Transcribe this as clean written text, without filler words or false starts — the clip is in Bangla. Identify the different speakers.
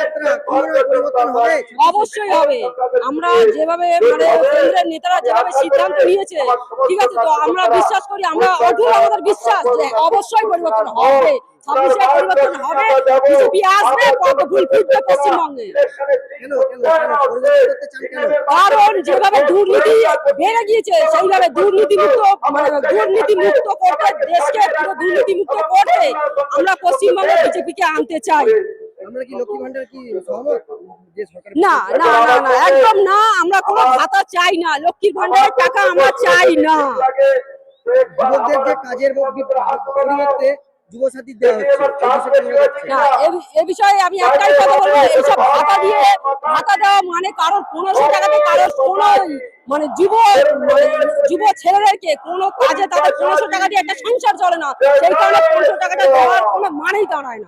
Speaker 1: জীবনযাত্রা পরিবর্তন হবে?
Speaker 2: অবশ্যই হবে। আমরা যেভাবে মানে কেন্দ্রের নেতারা যেভাবে সিদ্ধান্ত নিয়েছে, ঠিক আছে, তো আমরা বিশ্বাস করি, আমরা অটুট আমাদের বিশ্বাস যে অবশ্যই পরিবর্তন হবে। 26-এ পরিবর্তন হবে, বিজেপি আসবে, পদ্মফুল ফুটবে পশ্চিমবঙ্গে। কারণ যেভাবে দুর্নীতি বেড়ে গিয়েছে, সেইভাবে দুর্নীতি মুক্ত করতে, দেশকে পুরো দুর্নীতি মুক্ত করতে আমরা পশ্চিমবঙ্গে বিজেপিকে আনতে চাই।
Speaker 1: আমরা কি লক্ষ্মী ভান্ডার কি সহমত? যে সরকার
Speaker 2: না না না না, একদম না। আমরা কোনো ভাতা চাই না, লক্ষ্মীর ভান্ডারের টাকা আমরা চাই না।
Speaker 1: যুবকদের যে কাজের পরিবর্তে যুবসাথী দেওয়া হচ্ছে,
Speaker 2: না, এ বিষয়ে আমি একটাই কথা বলবো, এইসব ভাতা দেওয়া মানে কারোর 1500 টাকাতে কারোর কোনো মানে যুব ছেলেদেরকে কোনো কাজে তাদের 1500 টাকা দিয়ে একটা সংসার চলে না, সেই কারণে 1500 টাকাটা দেওয়ার কোনো মানেই দাঁড়ায় না।